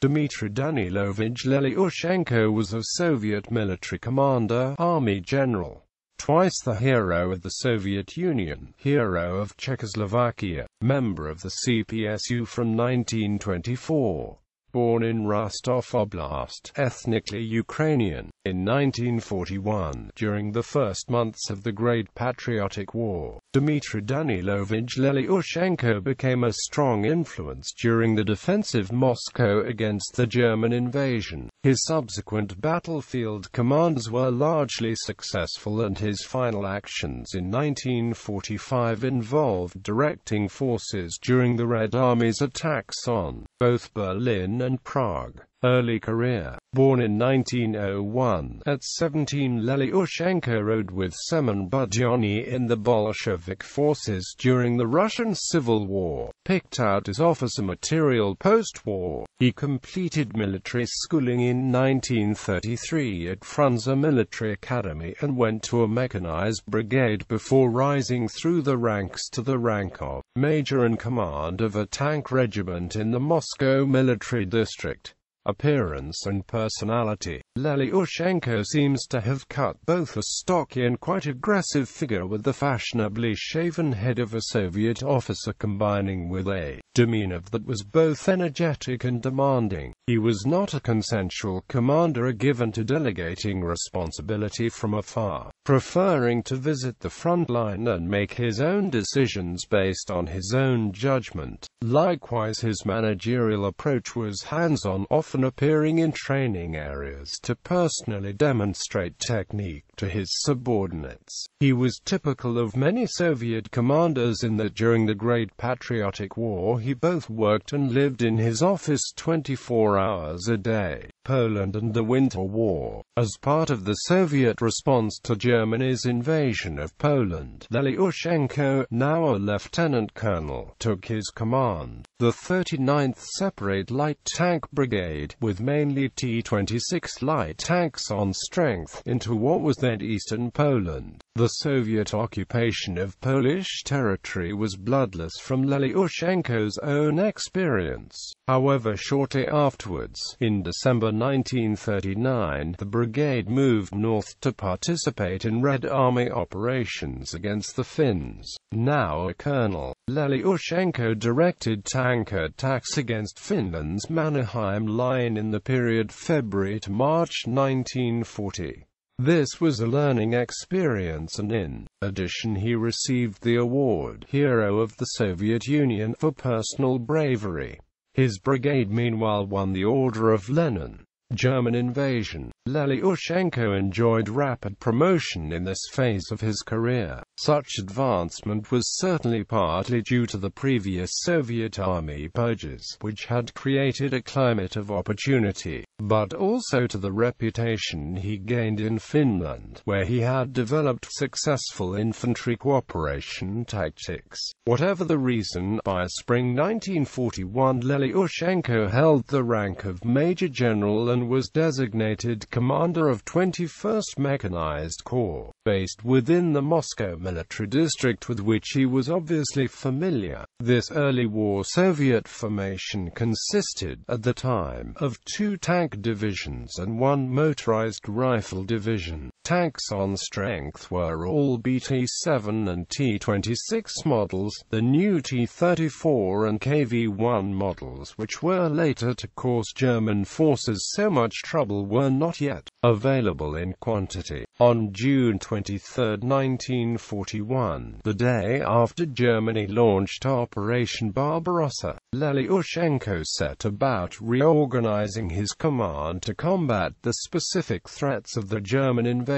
Dmitry Danilovich Lelyushenko was a Soviet military commander, army general, twice the hero of the Soviet Union, hero of Czechoslovakia, member of the CPSU from 1924. Born in Rostov Oblast, ethnically Ukrainian, in 1941, during the first months of the Great Patriotic War, Dmitry Danilovich Lelyushenko became a strong influence during the defensive Moscow against the German invasion. His subsequent battlefield commands were largely successful, and his final actions in 1945 involved directing forces during the Red Army's attacks on both Berlin and Prague. Early career. Born in 1901, at 17 Lelyushenko rode with Semyon Budyonny in the Bolshevik forces during the Russian Civil War. Picked out as officer material post-war, he completed military schooling in 1933 at Frunze Military Academy and went to a mechanized brigade before rising through the ranks to the rank of major in command of a tank regiment in the Moscow military district. Appearance and personality. Lelyushenko seems to have cut both a stocky and quite aggressive figure with the fashionably shaven head of a Soviet officer, combining with a demeanor that was both energetic and demanding. He was not a consensual commander given to delegating responsibility from afar, preferring to visit the front line and make his own decisions based on his own judgment. Likewise, his managerial approach was hands-on, often appearing in training areas to personally demonstrate technique to his subordinates. He was typical of many Soviet commanders in that during the Great Patriotic War he both worked and lived in his office 24 hours a day. Poland and the Winter War. As part of the Soviet response to Germany's invasion of Poland, Lelyushenko, now a lieutenant colonel, took his command. The 39th Separate Light Tank Brigade, with mainly T-26 light tanks on strength, into what was then eastern Poland. The Soviet occupation of Polish territory was bloodless from Lelyushenko's own experience. However, shortly afterwards, in December 1939, the brigade moved north to participate in Red Army operations against the Finns. Now a colonel, Lelyushenko directed tank attacks against Finland's Mannerheim Line in the period February to March 1940. This was a learning experience, and in addition he received the award Hero of the Soviet Union for personal bravery. His brigade meanwhile won the Order of Lenin. German invasion. Lelyushenko enjoyed rapid promotion in this phase of his career. Such advancement was certainly partly due to the previous Soviet army purges, which had created a climate of opportunity, but also to the reputation he gained in Finland, where he had developed successful infantry cooperation tactics. Whatever the reason, by spring 1941 Lelyushenko held the rank of Major General and was designated commander of 21st Mechanized Corps, based within the Moscow military district with which he was obviously familiar. This early war Soviet formation consisted, at the time, of 2 tank divisions and 1 motorized rifle division. Tanks on strength were all BT-7 and T-26 models, the new T-34 and KV-1 models, which were later to cause German forces so much trouble, were not yet available in quantity. On June 23, 1941, the day after Germany launched Operation Barbarossa, Lelyushenko set about reorganizing his command to combat the specific threats of the German invasion.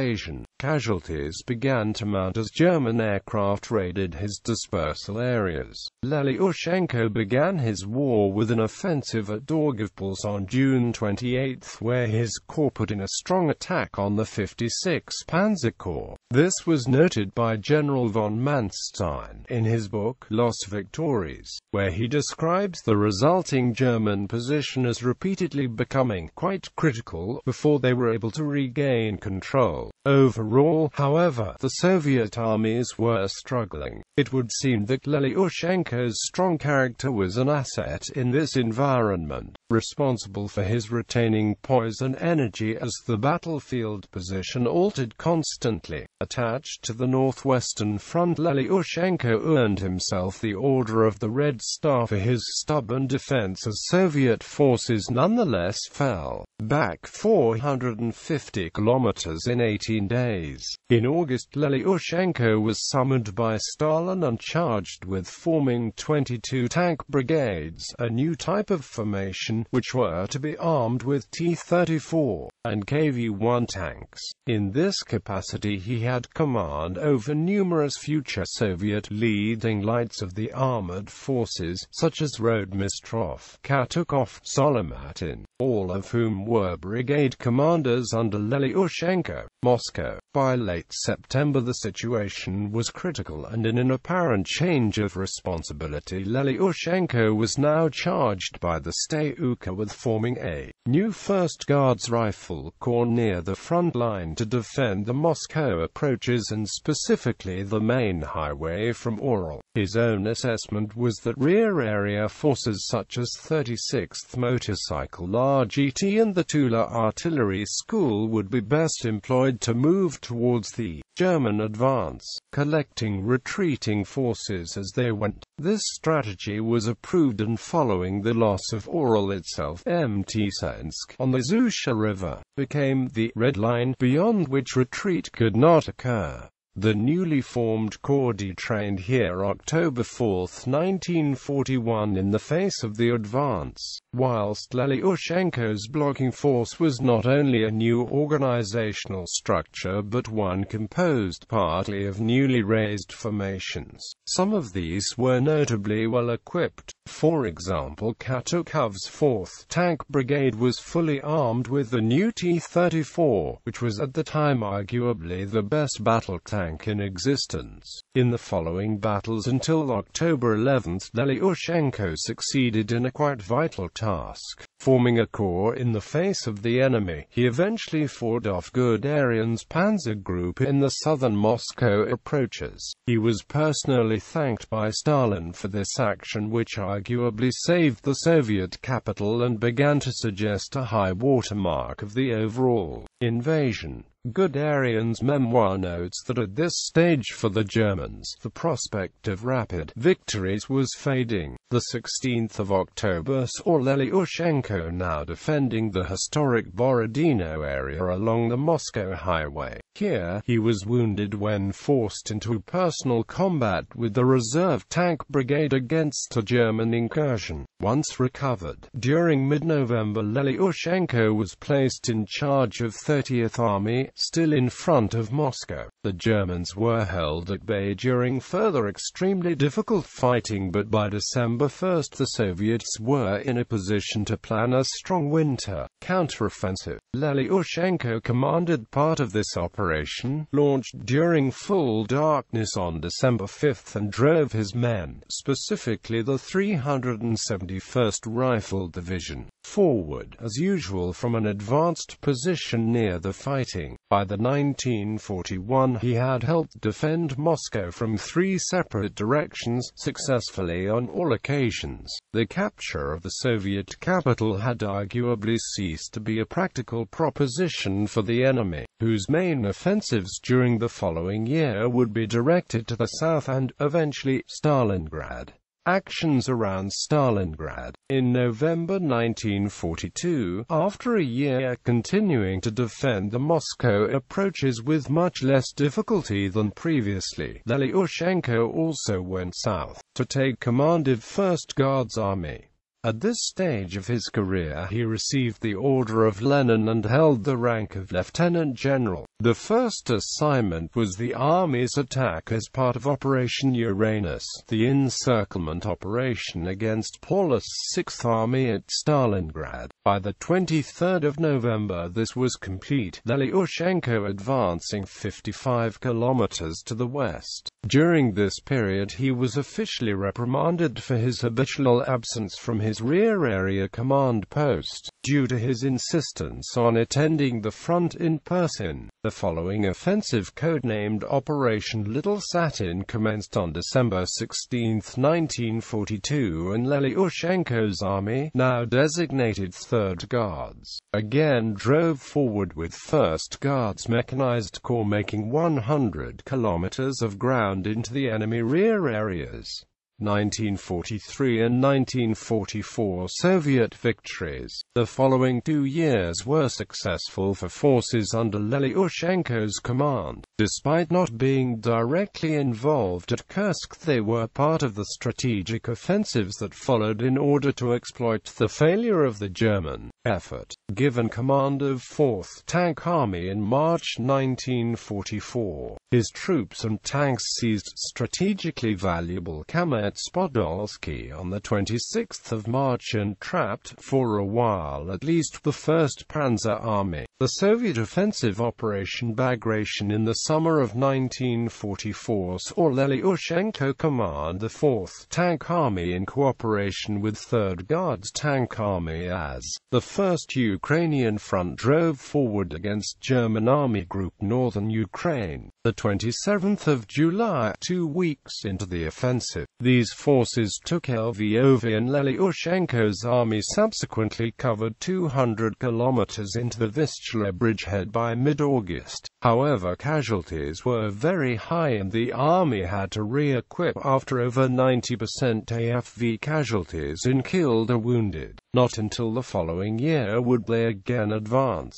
Casualties began to mount as German aircraft raided his dispersal areas. Lelyushenko began his war with an offensive at Daugavpils on June 28, where his corps put in a strong attack on the 56th Panzer Corps. This was noted by General von Manstein in his book, Soviet Victories, where he describes the resulting German position as repeatedly becoming quite critical before they were able to regain control. Overall, however, the Soviet armies were struggling. It would seem that Lelyushenko's strong character was an asset in this environment, responsible for his retaining poise and energy as the battlefield position altered constantly. Attached to the northwestern front, Lelyushenko earned himself the Order of the Red Star for his stubborn defense as Soviet forces nonetheless fell back 450 kilometers in 18 days. In August, Lelyushenko was summoned by Stalin and charged with forming 22 tank brigades, a new type of formation, which were to be armed with T-34 and KV-1 tanks. In this capacity he had command over numerous future Soviet leading lights of the armored forces, such as Rodmistrov, Katukov, Solomatin, all of whom were brigade commanders under Lelyushenko. Moscow. By late September the situation was critical, and in an apparent change of responsibility, Lelyushenko was now charged by the Sta-Uka with forming a new 1st Guards Rifle Corps near the front line to defend the Moscow approaches and specifically the main highway from Ural. His own assessment was that rear area forces such as 36th Motorcycle RGT and the Tula Artillery School would be best employed to move towards the German advance, collecting retreating forces as they went. This strategy was approved, and following the loss of Ural itself, Mtsensk, on the Zusha River, became the Red Line, beyond which retreat could not occur. The newly formed corps detrained here October 4, 1941 in the face of the advance, whilst Lelyushenko's blocking force was not only a new organizational structure but one composed partly of newly raised formations. Some of these were notably well equipped. For example, Katukov's 4th Tank Brigade was fully armed with the new T-34, which was at the time arguably the best battle tank in existence. In the following battles until October 11, Lelyushenko succeeded in a quite vital task, forming a corps in the face of the enemy. He eventually fought off Guderian's panzer group in the southern Moscow approaches. He was personally thanked by Stalin for this action, which arguably saved the Soviet capital and began to suggest a high watermark of the overall invasion. Guderian's memoir notes that at this stage for the Germans, the prospect of rapid victories was fading. The 16th of October saw Lelyushenko now defending the historic Borodino area along the Moscow highway. Here, he was wounded when forced into personal combat with the reserve tank brigade against a German incursion. Once recovered, during mid-November Lelyushenko was placed in charge of 30th Army, still in front of Moscow. The Germans were held at bay during further extremely difficult fighting, but by December 1st the Soviets were in a position to plan a strong winter counteroffensive. Lelyushenko commanded part of this operation, launched during full darkness on December 5th, and drove his men, specifically the 371st Rifle Division, forward, as usual from an advanced position near the fighting. By the 1941 he had helped defend Moscow from 3 separate directions, successfully on all occasions. The capture of the Soviet capital had arguably ceased to be a practical proposition for the enemy, whose main offensives during the following year would be directed to the south and, eventually, Stalingrad. Actions around Stalingrad. In November 1942, after a year continuing to defend the Moscow approaches with much less difficulty than previously, Lelyushenko also went south to take command of 1st Guards Army. At this stage of his career he received the Order of Lenin and held the rank of Lieutenant General. The first assignment was the Army's attack as part of Operation Uranus, the encirclement operation against Paulus' 6th Army at Stalingrad. By the 23rd of November this was complete, Lelyushenko advancing 55 kilometers to the west. During this period he was officially reprimanded for his habitual absence from his rear area command post, due to his insistence on attending the front in person. The following offensive, codenamed Operation Little Satin, commenced on December 16, 1942, and Lelyushenko's army, now designated 3rd Guards, again drove forward with 1st Guards Mechanized Corps, making 100 kilometers of ground into the enemy rear areas. 1943 and 1944 Soviet victories. The following 2 years were successful for forces under Lelyushenko's command. Despite not being directly involved at Kursk, they were part of the strategic offensives that followed in order to exploit the failure of the German effort. Given command of 4th Tank Army in March 1944, his troops and tanks seized strategically valuable Kamets-Podolsky on the 26th of March and trapped, for a while at least, the 1st Panzer Army. The Soviet offensive Operation Bagration in the summer of 1944 saw Lelyushenko command the 4th Tank Army in cooperation with 3rd Guards Tank Army as the 1st Ukrainian Front drove forward against German Army Group Northern Ukraine. The 27th of July, 2 weeks into the offensive, these forces took Lvov, and Lelyushenko's army subsequently covered 200 kilometers into the Vistula bridgehead by mid-August. However, casualties were very high and the army had to re-equip after over 90% AFV casualties in killed or wounded. Not until the following year would they again advance.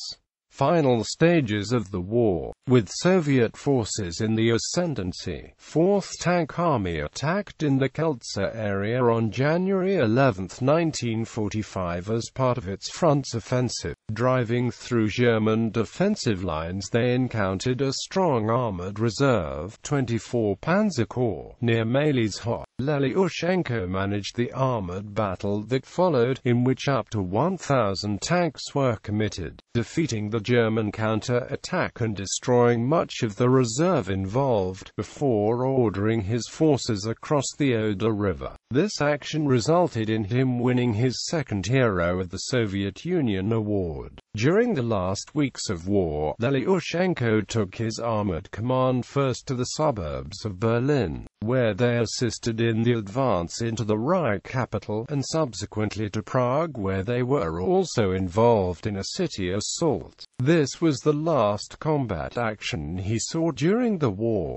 Final stages of the war. With Soviet forces in the ascendancy, 4th Tank Army attacked in the Kielce area on January 11, 1945 as part of its front's offensive. Driving through German defensive lines, they encountered a strong armored reserve, 24 Panzer Corps, near Malysho. Lelyushenko managed the armored battle that followed, in which up to 1,000 tanks were committed, defeating the German counter-attack and destroying much of the reserve involved, before ordering his forces across the Oder River. This action resulted in him winning his second Hero of the Soviet Union award. During the last weeks of war, Lelyushenko took his armored command first to the suburbs of Berlin, where they assisted in the advance into the Reich capital, and subsequently to Prague, where they were also involved in a city assault. This was the last combat action he saw during the war.